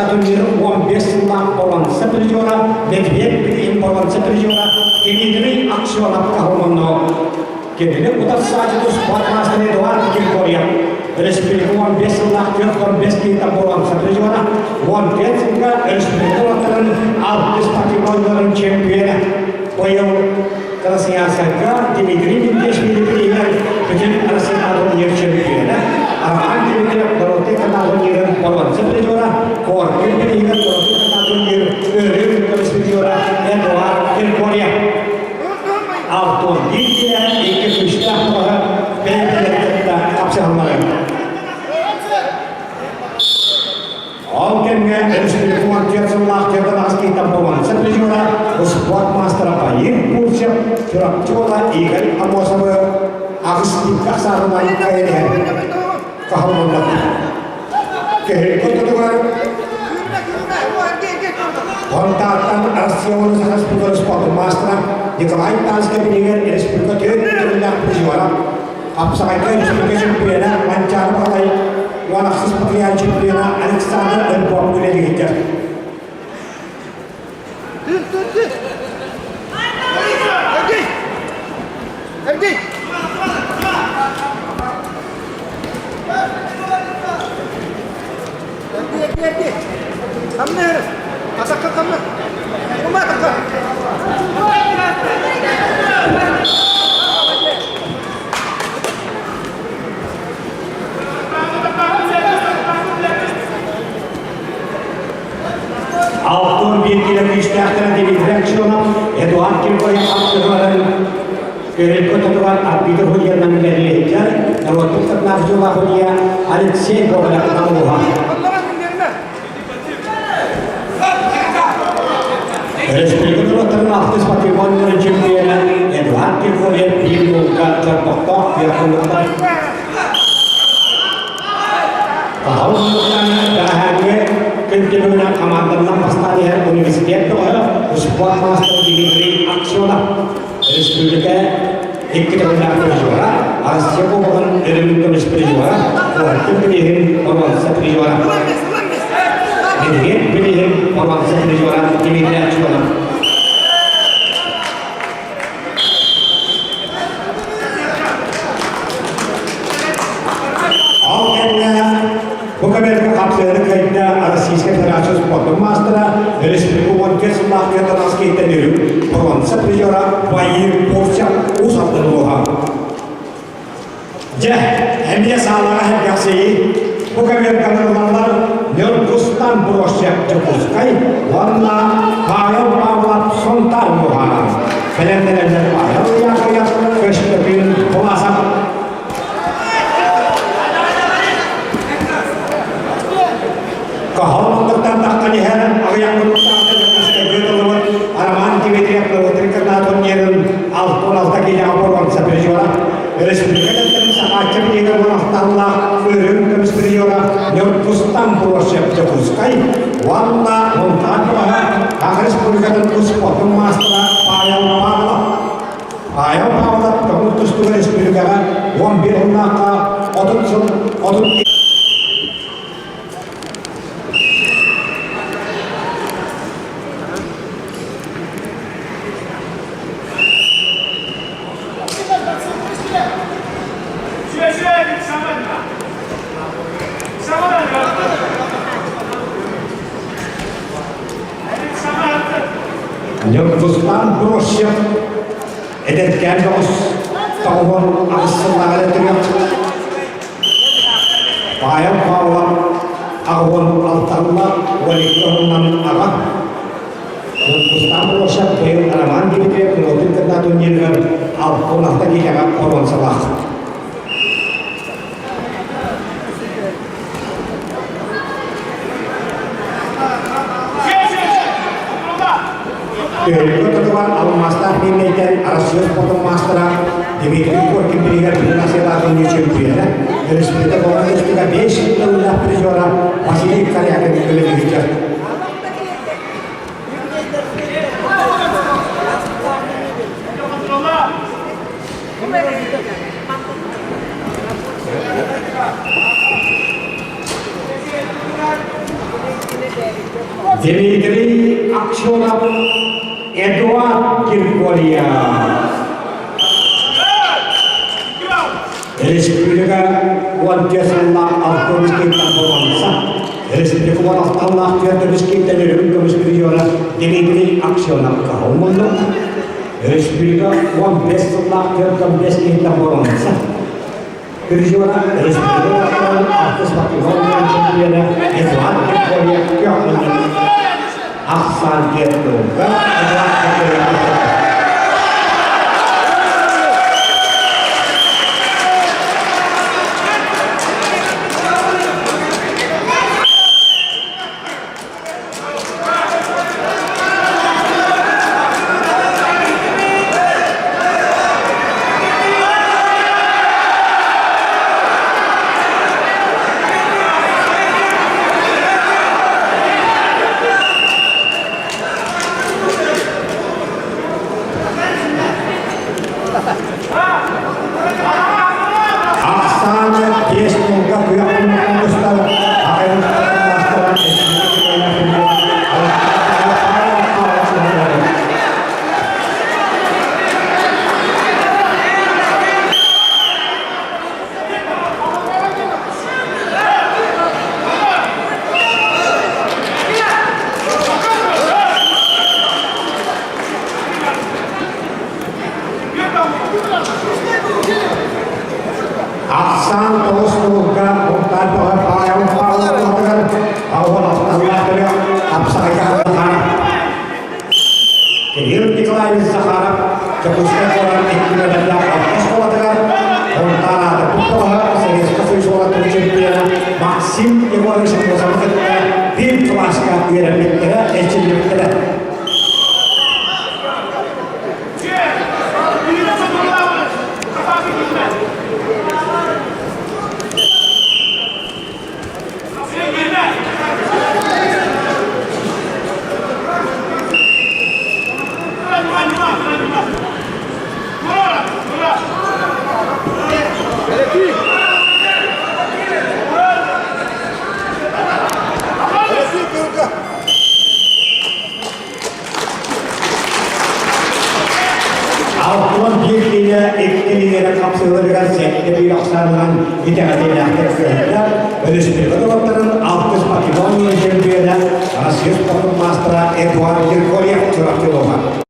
Turnier won Besla Poland Seprijora, Medved in Poland Seprijora, Dimitri Aksionov Kahomano. Kedua utar saja tu sport master Eduard Kilkoria. Resmi won Besla Kilkon Beski Poland Seprijora, won Ketsinga, resmi won Alpes Patrimonial Champion. Poyo Krasnya Saga, Dimitri Deshmi Premier, Pejen Arsenal Year Champion. Arman Dimitri Dorote Kanal Year Poland Seprijora, Kor Dimitri Dorote Kanal Year Seprijora, Eduard Kilkoria. Alton Dimitri Ikefishta Benda Kapsel Malang. Alkennya resmi kuat kerja kertas kita Poland Seprijora, sport master apa ini pusat gerak coba ikan apa sama agus dikasar dan kayaknya kahwin lagi kehikut itu kan kontakkan arsiawan sangat sebagai sport master jika lain tas kebingungan ini sebagai tidak berjuara apa sahaja sebagai champion lancar pakai walau seperti yang champion Alexander dan Bob boleh dikejar. हमने ऐसा कर हमने उम्र तक Alton bir istihbarat direksiyonu Eduard Kilkoria aksesuarın Kerekotatuan arbiter hujan dan melihat kalau tetap nafsulah hujan Alexei kepada ketambuhan. Resmi kedua ternafas patrimonial champion Eduard Kilkoria dibuka terpokok yang menentukan tahun bukan bahagia kemudian amatan nafas tadi universitas itu sport master Dimitri Aksionov resmi juga ikut dalam perjuara Asia bukan dalam komis perjuara waktu pilihan orang seperjuara ini pilihan orang seperjuara Dimitri Aksionov. Bukan mereka kapser kerja asis federasi sport master resmi kuat keselah kertas kita dulu peron seperjuara bayi porsiap usap dan loha. Jah, hanya salah yang sih. Bukan mereka normal nyeruskan porsiap cepuskai warna kayu awal sontar loha. Kalian kayu yang kesepian pemasak. Kahal tertantang kalian yang menutupkan sebagai teman Arman Dimitri Dorote Kanal Year Alton Altaki yang Poland Seprijora resmi dan sama champion menaftarlah film komis perjuara nyertuskan proses cepuskai warna montan akhir sepuluhan sport master payau pawat kemutus tulis perjuara wambir naka otot Nyertuskan proses edenkan terus tahun asalnya terlihat payah bahwa awal altarlah walikan arah nyertuskan proses dari Arman Dimitri Dorote Kanal Year Alton Altaki yang Poland salah. Ketua Al-Master United Arsius Potong Master Dimitri Kurki berikan penasihat New Champion dari sekitar orang itu juga basic udah perjuara masih karya akan lebih hijau. Дмитрий Аксенов, Эдуард Киркорьев. Республика Уантесалла автобусский тамбованса. Республика Уантесалла автобусский тамбованса. Дмитрий Аксенов Каумондо. Республика Уантесалла автобусский тамбованса. Переживана Республика автобусский тамбованса. Эдуард Киркорьев. Ахсан Гердов. Эдуард Киркорьев. Максим Егорович Музаматович, bir klasika öğrenmeklere, elçiliklere. Altın bir dine etkililere kapsayılabilen sekte bir aksanından itaatıyla aktarılırlar. Ödüştürük odaların Alkış Makedonya Cembiye'den Rasiyos Kapı Mastra Eduard Kirkoryev Çorapçılığa.